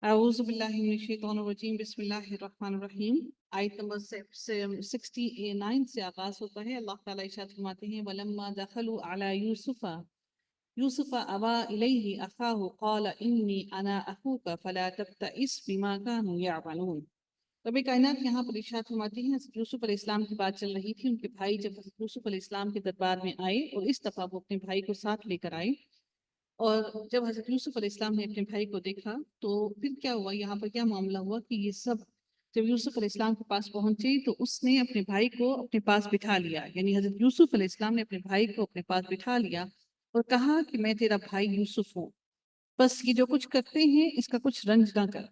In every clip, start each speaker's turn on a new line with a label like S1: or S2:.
S1: اعوذ باللہ من الشیطان الرجیم بسم اللہ الرحمن الرحیم۔ آیت نمبر 69 سے آغاز ہوتا ہے۔ اللہ تعالیٰ ارشاد فرماتے ہیں وَلَمَّا دَخَلُوا عَلَى يُوسُفَ أَوَىٰ إِلَيْهِ أَخَاهُ قَالَ إِنِّي أَنَا أَخُوكَ فَلَا تَبْتَئِسْ بِمَا كَانُوا يَعْمَلُونَ۔ رب کائنات یہاں پر ارشاد فرماتے ہیں حضرت یوسف علیہ السلام کی بات چل رہی تھی۔ ان کے بھائی جب حضرت یوسف علیہ السلام کے دربار میں آئے اور اس دفعہ وہ اپنے بھائی کو ساتھ لے کر آئے، اور جب حضرت یوسف علیہ السلام نے اپنے بھائی کو دیکھا تو پھر کیا ہوا، یہاں پر کیا معاملہ ہوا کہ یہ سب جب یوسف علیہ السلام کے پاس پہنچے تو اس نے اپنے بھائی کو اپنے پاس بٹھا لیا، یعنی حضرت یوسف علیہ السلام نے اپنے بھائی کو اپنے پاس بٹھا لیا اور کہا کہ میں تیرا بھائی یوسف ہوں، بس یہ جو کچھ کرتے ہیں اس کا کچھ رنج نہ کر۔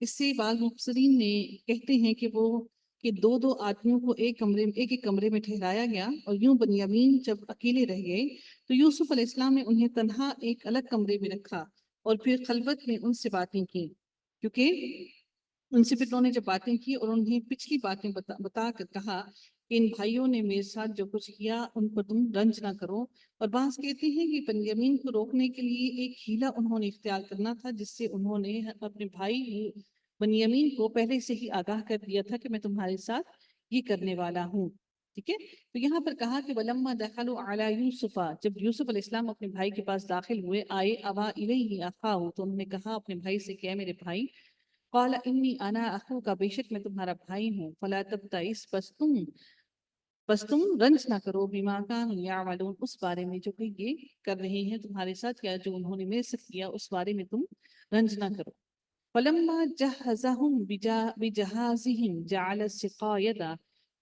S1: اس سے بعض مفسرین نے کہتے ہیں کہ دو دو آدمیوں کو ایک ایک کمرے میں ٹھہرایا گیا، اور یوں بنیامین جب اکیلے رہ گئے تو یوسف علیہ السلام نے انہیں تنہا ایک الگ کمرے میں رکھا اور پھر خلوت میں ان سے باتیں کی، کیونکہ ان سے پھر انہوں نے جب باتیں کی اور انہیں پچھلی باتیں بتا کر کہا کہ ان بھائیوں نے میرے ساتھ جو کچھ کیا ان پر تم رنج نہ کرو۔ اور بعض کہتے ہیں کہ بنیامین کو روکنے کے لیے ایک ہیلا انہوں نے اختیار کرنا تھا، جس سے انہوں نے اپنے بھائی بنیامین کو پہلے سے ہی آگاہ کر دیا تھا کہ میں تمہارے ساتھ یہ کرنے والا ہوں، ٹھیک ہے۔ تو یہاں پر کہا کہ وَلَمَّا دَخَلُوا عَلَى يُوسُفَ، جب یوسف علیہ السلام اپنے بھائی کے پاس داخل ہوئے، آئے أَوَىٰ إِلَيْهِ أَخَاهُ، تو انہوں نے کہا اپنے بھائی سے کہ اے میرے بھائی، قال انی انا اخوک، بے شک میں تمہارا بھائی ہوں، فلا تبتئس، بس تم رنج نہ کرو، بما كانوا يعملون، اس بارے میں جو کہ یہ کر رہے ہیں تمہارے ساتھ، یا جو انہوں نے میرے ساتھ کیا اس بارے میں تم رنج نہ کرو۔ فلما جهزهم بجهازهم جعل السقاية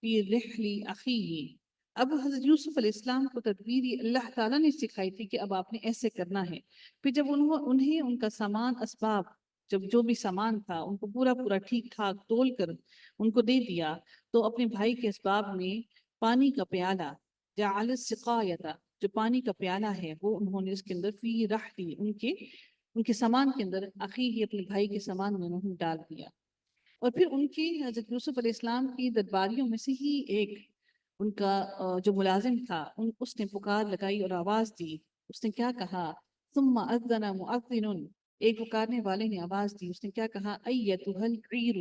S1: في رحل أخيه، اب حضرت یوسف علیہ السلام کو تدبیری اللہ تعالیٰ نے سکھائی تھی کہ اب آپ نے ایسے کرنا ہے۔ پھر جب انہیں ان کا سامان اسباب، جب جو بھی سامان تھا ان کو پورا ٹھیک ٹھاک تول کر ان کو دے دیا، تو اپنے بھائی کے اسباب میں پانی کا پیالہ، جعل السقایہ، جو پانی کا پیالہ ہے وہ انہوں نے اس کے اندر فی رحلی، ان کے سامان کے اندر، ہی اپنے بھائی کے سامان میں انہوں نے ڈال دیا۔ اور پھر ان کی حضرت یوسف علیہ السلام کی درباریوں میں سے ہی ایک، ان کا جو ملازم تھا، اس نے پکار لگائی اور آواز دی۔ اس نے کیا کہا؟ ثم اذن مؤذن، ایک پکارنے والے نے آواز دی، اس نے کیا کہا؟ ایتھا العیر،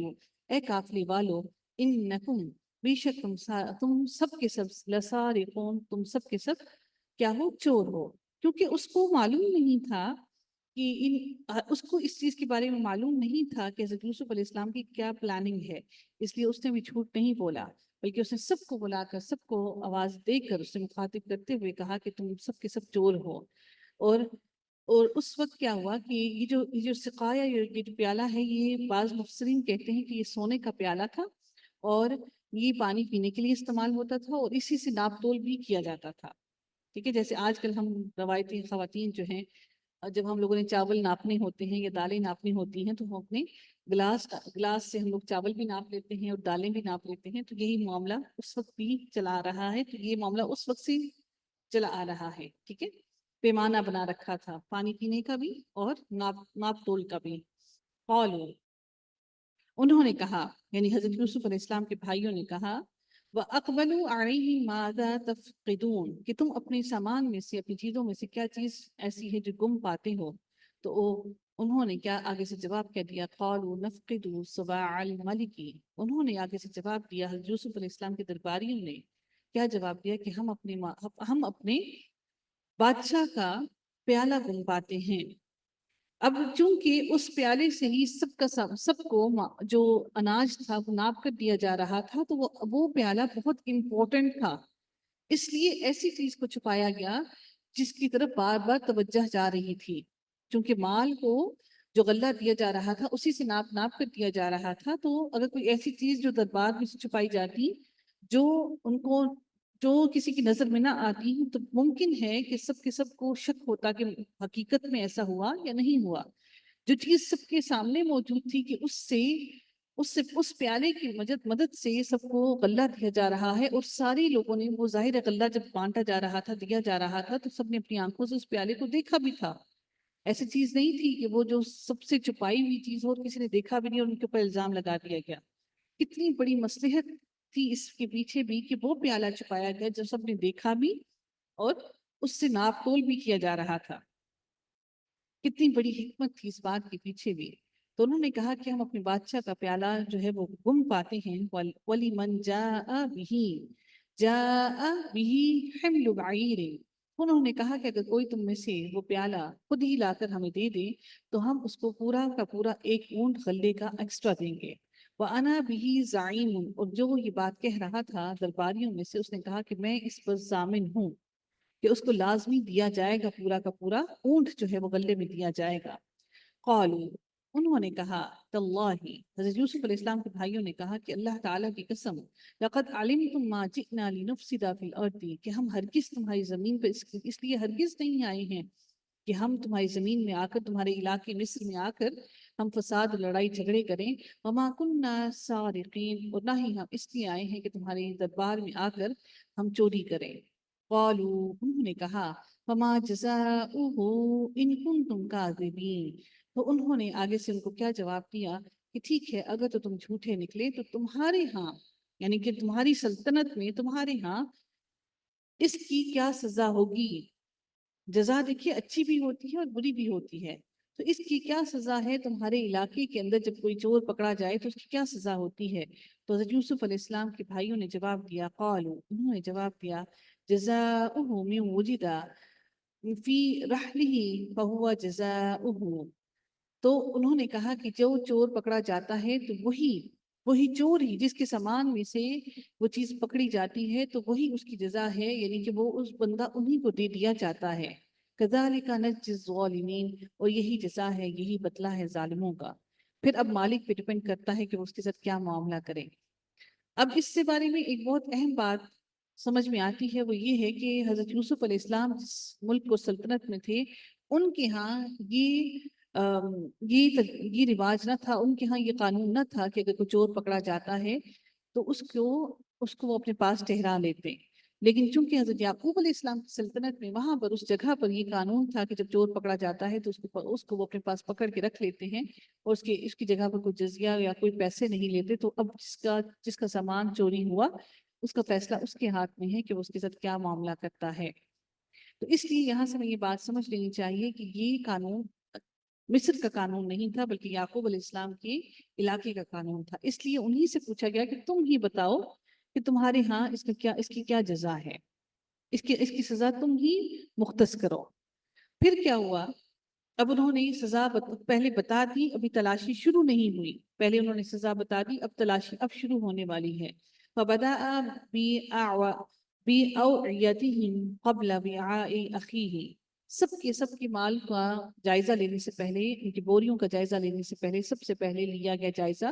S1: اے قافلے والو، انکم، بے شک تم سب کے سب، لسارقون، تم سب کے سب کیا ہو؟ چور ہو۔ کیونکہ اس کو معلوم نہیں تھا کہ اس کو اس چیز کے بارے میں معلوم نہیں تھا کہ حضرت یوسف علیہ السلام کی کیا پلاننگ ہے، اس لیے اس نے بھی جھوٹ نہیں بولا، بلکہ اس نے سب کو بلا کر، سب کو آواز دے کر اس سے مخاطب کرتے ہوئے کہا کہ تم سب کے سب چور ہو۔ اور اس وقت کیا ہوا کہ یہ جو سقایا، یہ جو پیالہ ہے، یہ بعض مفسرین کہتے ہیں کہ یہ سونے کا پیالہ تھا اور یہ پانی پینے کے لیے استعمال ہوتا تھا، اور اسی سے ناپ تول بھی کیا جاتا تھا، ٹھیک ہے۔ جیسے آج کل ہم روایتی خواتین جو ہیں، جب ہم لوگوں نے چاول ناپنے ہوتے ہیں یا دالیں ناپنی ہوتی ہیں تو ہم اپنے گلاس سے ہم لوگ چاول بھی ناپ لیتے ہیں اور دالیں بھی ناپ لیتے ہیں، تو یہی معاملہ اس وقت بھی چلا آ رہا ہے، تو یہ معاملہ اس وقت سے چلا آ رہا ہے، ٹھیک ہے۔ پیمانہ بنا رکھا تھا پانی پینے کا بھی اور ناپ تول کا بھی۔ قالوا، انہوں نے کہا، یعنی حضرت یوسف علیہ السلام کے بھائیوں نے کہا، وَأَقْبَلُوا عَلَيْهِ مَاذَا تَفْقِدُونَ، کہ تم اپنے سامان میں سے، اپنی چیزوں میں سے کیا چیز ایسی ہے جو گم پاتے ہو؟ تو انہوں نے کیا آگے سے جواب کیا دیا؟ قَالُوا نَفْقِدُ صُوَاعَ الْمَلِكِ، انہوں نے آگے سے جواب دیا، حضرت یوسف علیہ السلام کے درباریوں نے کیا جواب دیا کہ ہم اپنے بادشاہ کا پیالہ گم پاتے ہیں۔ اب چونکہ اس پیالے سے ہی سب کو جو اناج تھا وہ ناپ کر دیا جا رہا تھا، تو وہ پیالہ بہت امپورٹنٹ تھا، اس لیے ایسی چیز کو چھپایا گیا جس کی طرف بار بار توجہ جا رہی تھی، چونکہ مال کو جو غلہ دیا جا رہا تھا اسی سے ناپ کر دیا جا رہا تھا، تو اگر کوئی ایسی چیز جو دربار میں سے چھپائی جاتی، جو ان کو، جو کسی کی نظر میں نہ آتی، تو ممکن ہے کہ سب کے سب کو شک ہوتا کہ حقیقت میں ایسا ہوا یا نہیں ہوا۔ جو چیز سب کے سامنے موجود تھی کہ اس پیالے کی مدد سے سب کو غلہ دیا جا رہا ہے، اور سارے لوگوں نے، وہ ظاہر غلہ جب بانٹا جا رہا تھا، دیا جا رہا تھا، تو سب نے اپنی آنکھوں سے اس پیالے کو دیکھا بھی تھا۔ ایسی چیز نہیں تھی کہ وہ جو سب سے چھپائی ہوئی چیز ہو اور کسی نے دیکھا بھی نہیں اور ان کے اوپر الزام لگا دیا گیا۔ کتنی بڑی مصلحت تھی اس کے پیچھے بھی کہ وہ پیالہ چھپایا گیا جو سب نے دیکھا بھی اور اس سے ناپ تول بھی کیا جا رہا تھا۔ کتنی بڑی حکمت تھی اس بات کے پیچھے بھی۔ تو انہوں نے کہا کہ ہم اپنے بادشاہ کا پیالہ جو ہے وہ گم پاتے ہیں. وَلِمَنْ جَاءَ بِهِ جَاءَ بِهِ حِمْلُ بَعِيرٍ. انہوں نے کہا کہ اگر کوئی تم میں سے وہ پیالہ خود ہی لا کر ہمیں دے دے تو ہم اس کو پورا کا پورا ایک اونٹ غلے کا ایکسٹرا دیں گے. وَأَنَا بِهِ زَعِيمٌ. اور جو یہ بات کہہ رہا تھا درباریوں میں سے اس نے کہا کہ میں اس پر ضامن ہوں کہ اس کو لازمی دیا جائے گا، پورا کا پورا اونٹ جو ہے وہ غلے میں دیا جائے گا. قالوا. انہوں نے کہا تاللہ. حضرت یوسف علیہ السلام کے بھائیوں نے کہا کہ اللہ تعالیٰ کی قسم لقد علمتم ما جئنا لنفسد فی الارض کہ ہم ہرگز تمہاری زمین پہ اس لیے ہرگز نہیں آئے ہیں کہ ہم تمہاری زمین میں آ کر تمہارے علاقے مصر میں آ کر ہم فساد لڑائی جھگڑے کریں. وما کننا سارقین. اور نہ ہی ہم اس لیے آئے ہیں کہ تمہارے دربار میں آ کر ہم چوری کریں. قالوا. انہوں نے کہا فما جزاؤہ ان کنتم کاذبین. تو انہوں نے آگے سے ان کو کیا جواب دیا کہ ٹھیک ہے اگر تو تم جھوٹے نکلے تو تمہارے ہاں یعنی کہ تمہاری سلطنت میں تمہارے ہاں اس کی کیا سزا ہوگی. جزا دیکھیے اچھی بھی ہوتی ہے اور بری بھی ہوتی ہے. تو اس کی کیا سزا ہے تمہارے علاقے کے اندر جب کوئی چور پکڑا جائے تو اس کی کیا سزا ہوتی ہے. تو حضرت یوسف علیہ السلام کے بھائیوں نے جواب دیا قالوا. انہوں نے جواب دیا جزاؤہ من وجد فی رحلہ فہو جزاؤہ. تو انہوں نے کہا کہ جو چور پکڑا جاتا ہے تو وہی چور ہی جس کے سامان میں سے وہ چیز پکڑی جاتی ہے تو وہی اس کی جزا ہے، یعنی کہ وہ اس بندہ انہی کو دے دیا جاتا ہے. کذالک نجزی الظالمین. اور یہی جزا ہے، یہی بدلہ ہے ظالموں کا. پھر اب مالک پہ ڈپینڈ کرتا ہے کہ وہ اس کے ساتھ کیا معاملہ کرے. اب اس سے بارے میں ایک بہت اہم بات سمجھ میں آتی ہے، وہ یہ ہے کہ حضرت یوسف علیہ السلام جس ملک کو سلطنت میں تھے ان کے ہاں یہ رواج نہ تھا، ان کے ہاں یہ قانون نہ تھا کہ اگر کوئی چور پکڑا جاتا ہے تو اس کو وہ اپنے پاس ٹھہرا لیتے. لیکن چونکہ حضرت یعقوب علیہ السلام کی سلطنت میں وہاں پر اس جگہ پر یہ قانون تھا کہ جب چور پکڑا جاتا ہے تو اس کو وہ اپنے پاس پکڑ کے رکھ لیتے ہیں اور اس کی جگہ پر کوئی جزیہ یا کوئی پیسے نہیں لیتے. تو اب جس کا سامان چوری ہوا اس کا فیصلہ اس کے ہاتھ میں ہے کہ وہ اس کے ساتھ کیا معاملہ کرتا ہے. تو اس لیے یہاں سے ہمیں یہ بات سمجھ لینی چاہیے کہ یہ قانون مصر کا قانون نہیں تھا بلکہ یعقوب علیہ السلام کے علاقے کا قانون تھا. اس لیے انہی سے پوچھا گیا کہ تم ہی بتاؤ کہ تمہارے ہاں اس کی کیا جزا ہے، اس کی سزا تم ہی مختص کرو. پھر کیا ہوا؟ اب انہوں نے سزا پہلے بتا دی، ابھی تلاشی شروع نہیں ہوئی. پہلے انہوں نے سزا بتا دی، اب تلاشی اب شروع ہونے والی ہے. فَبَدَأَ بِأَوْعِيَتِهِمْ قَبْلَ وِعَاءِ أَخِيهِ. سب کے مال کا جائزہ لینے سے پہلے، ان کی بوریوں کا جائزہ لینے سے پہلے سب سے پہلے لیا گیا جائزہ،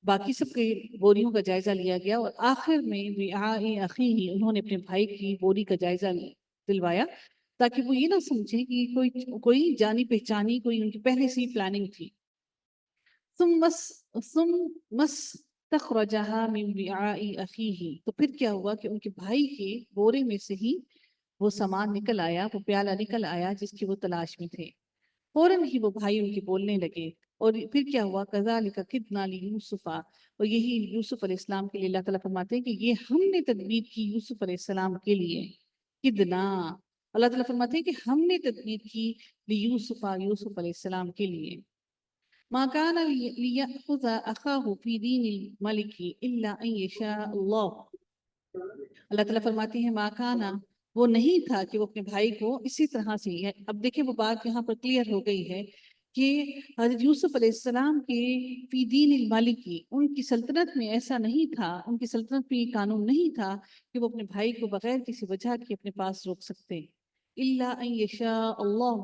S1: باقی سب کے بوریوں کا جائزہ لیا گیا اور آخر میں وِعَاءِ أَخِيهِ انہوں نے اپنے بھائی کی بوری کا جائزہ دلوایا تاکہ وہ یہ نہ سمجھیں کہ کوئی جانی پہچانی کوئی ان کی پہلے سے ہی پلاننگ تھی. ثم استخرجها من وعاء أخيه. تو پھر کیا ہوا کہ ان کے بھائی کے بورے میں سے ہی وہ سامان نکل آیا، وہ پیالہ نکل آیا جس کی وہ تلاش میں تھے. فوراً ہی وہ بھائی ان کی بولنے لگے. اور پھر کیا ہوا کذالک کدنا لیوسف. اور یہی یوسف علیہ السلام کے لیے اللہ تعالیٰ فرماتے ہیں کہ یہ ہم نے تدبیر کی یوسف علیہ السلام کے لیے. کدنا، اللہ تعالیٰ فرماتے ہیں کہ ہم نے تدبیر کی یوسف علیہ السلام کے لیے. ما كان ليأخذ أخاه في دين الملك إلا أن يشاء الله. اللہ تعالیٰ فرماتے ہیں ما کانا، وہ نہیں تھا کہ وہ اپنے بھائی کو اسی طرح سے ہے. اب دیکھیں وہ بات یہاں پر کلیئر ہو گئی ہے کہ حضرت یوسف علیہ السلام کے فی دین الملکی، ان کی سلطنت میں ایسا نہیں تھا، ان کی سلطنت میں یہ قانون نہیں تھا کہ وہ اپنے بھائی کو بغیر کسی وجہ کے اپنے پاس روک سکتے. الا ان یشاء اللہ،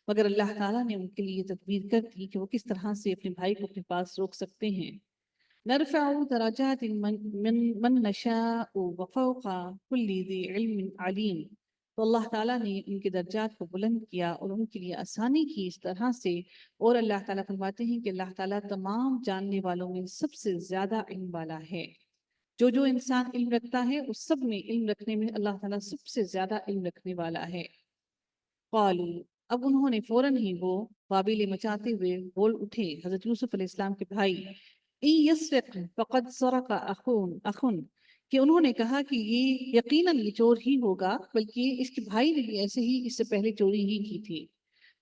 S1: مگر اللہ تعالیٰ نے ان کے لیے تدبیر کر دی کہ وہ کس طرح سے اپنے بھائی کو اپنے پاس روک سکتے ہیں. نرفع درجات من نشاء وفوق كل ذي علم علیم. تو اللہ تعالیٰ نے ان کے درجات کو بلند کیا اور ان کے لیے آسانی کی اس طرح سے. اور اللہ تعالیٰ فرماتے ہیں کہ اللہ تعالیٰ تمام جاننے والوں میں سب سے زیادہ علم والا ہے. جو انسان علم رکھتا ہے اس سب میں علم رکھنے میں اللہ تعالیٰ سب سے زیادہ علم رکھنے والا ہے. قالوا، اب انہوں نے فوراً ہی وہ قابل مچاتے ہوئے بول اٹھے حضرت یوسف علیہ السلام کے بھائی یسرق فقد سرق اخن، کہ انہوں نے کہا کہ یہ یقیناً یہ چور ہی ہوگا، بلکہ اس کے بھائی نے بھی ایسے ہی اس سے پہلے چوری ہی کی تھی.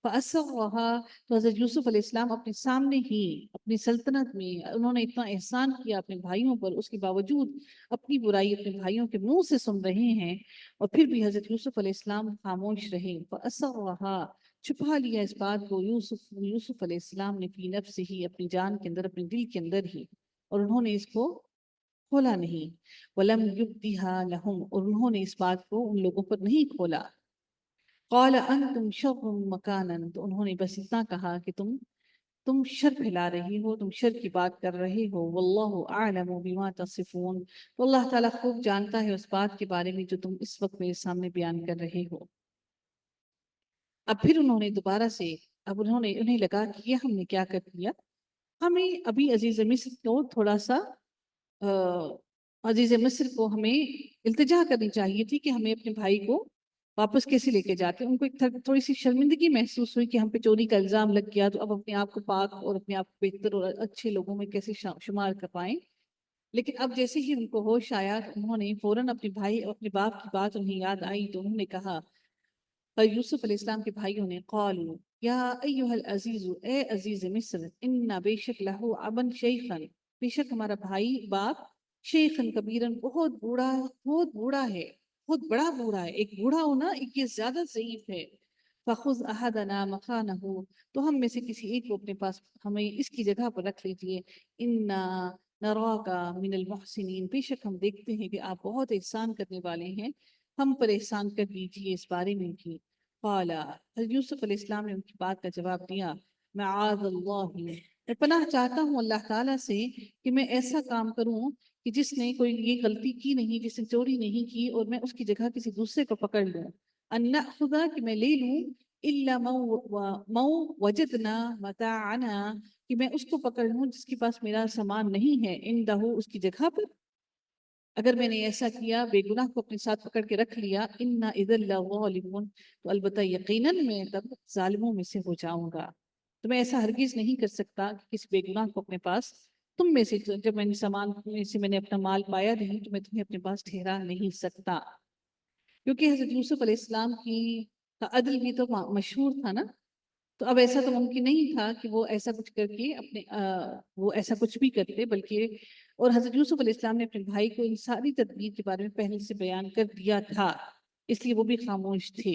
S1: فَأَسَرَّهَا، تو حضرت یوسف علیہ السلام اپنے سامنے ہی اپنی سلطنت میں انہوں نے اتنا احسان کیا اپنے بھائیوں پر، اس کے باوجود اپنی برائی اپنے بھائیوں کے منہ سے سن رہے ہیں، اور پھر بھی حضرت یوسف علیہ السلام خاموش رہے۔ فَأَسَرَّهَا، چھپا لیا اس بات کو یوسف علیہ السلام نے فی نفس ہی، اپنی جان کے اندر، اپنے دل کے اندر ہی، اور انہوں نے اس کو کھولا نہیں۔ وَلَمْ يُبْدِهَا لَهُمْ، اور انہوں نے اس بات کو ان لوگوں پر نہیں کھولا۔ قَالَ أَنْتُمْ شَرٌّ مَكَانًا، تو انہوں نے بس اتنا کہا کہ تم شر پھیلا رہی ہو، تم شر کی بات کر رہے ہو۔ وَاللَّهُ أَعْلَمُ بِمَا تَصِفُونَ، تو اللہ تعالیٰ خوب جانتا ہے اس بات کے بارے میں جو تم اس وقت میرے سامنے بیان کر رہے ہو۔ اب پھر انہوں نے دوبارہ سے، اب انہیں لگا کہ یہ ہم نے کیا کر دیا، ہمیں ابھی عزیز مصر کو تھوڑا سا عزیز مصر کو ہمیں التجا کرنی چاہیے تھی کہ ہمیں اپنے بھائی کو واپس کیسے لے کے جاتے۔ ان کو ایک تھوڑی سی شرمندگی محسوس ہوئی کہ ہم پہ چوری کا الزام لگ گیا، تو اب اپنے آپ کو پاک اور اپنے آپ کو بہتر اور اچھے لوگوں میں کیسے شمار کر پائیں۔ لیکن اب جیسے ہی ان کو ہوش آیا، انہوں نے فوراً اپنے بھائی اور اپنے باپ کی بات انہیں یاد آئی، تو انہوں نے کہا، اور یوسف علیہ السلام کے بھائیوں نے، قالوا یا ایہا العزیز، اے عزیز مصر، ان بے شک لہو ابن شیخن، بے شک ہمارا بھائی باپ، شیخن کبیرن، بہت بوڑھا ہے، بہت بڑا بوڑھا ہے۔ ایک بوڑھا ہونا، ایک یہ زیادہ ضعیف ہے۔ فخذ احدنا مکانہ، تو ہم میں سے کسی ایک کو اپنے پاس، ہمیں اس کی جگہ پر رکھ لیجئے۔ انا نراک من المحسنین، بے شک ہم دیکھتے ہیں کہ آپ بہت احسان کرنے والے ہیں، ہم پر احسان کر دیجئے اس بارے میں کی۔ قال، حضرت یوسف علیہ السلام نے ان کی بات کا جواب دیا، معاذ اللہ، میں پناہ چاہتا ہوں اللہ تعالیٰ سے کہ میں ایسا کام کروں کہ جس نے کوئی یہ غلطی کی نہیں، جس نے چوری نہیں کی، اور میں اس کی جگہ کسی دوسرے کو پکڑ لوں۔ ان نأخذ، کہ میں لے لوں، الا مو وجدنا متاعنا، کہ میں اس کو پکڑ لوں جس کے پاس میرا سامان نہیں ہے، عندہ، اس کی جگہ پر۔ اگر میں نے ایسا کیا، بے گناہ کو اپنے ساتھ پکڑ کے رکھ لیا، انا اذا لظالمون، تو البتہ یقیناً میں تب ظالموں میں سے ہو جاؤں گا۔ تو میں ایسا ہرگز نہیں کر سکتا کہ کسی بے گناہ کو اپنے پاس، تم میں سے جب میں نے سامان میں سے میں نے اپنا مال پایا نہیں، تو میں تمہیں اپنے پاس ٹھہرا نہیں سکتا۔ کیونکہ حضرت یوسف علیہ السلام کی کا عدل بھی تو مشہور تھا نا، تو اب ایسا تو ممکن نہیں تھا کہ وہ ایسا کچھ کر کے وہ ایسا کچھ بھی کرتے، بلکہ، اور حضرت یوسف علیہ السلام نے اپنے بھائی کو ان ساری تدبیر کے بارے میں پہلے سے بیان کر دیا تھا، اس لیے وہ بھی خاموش تھے۔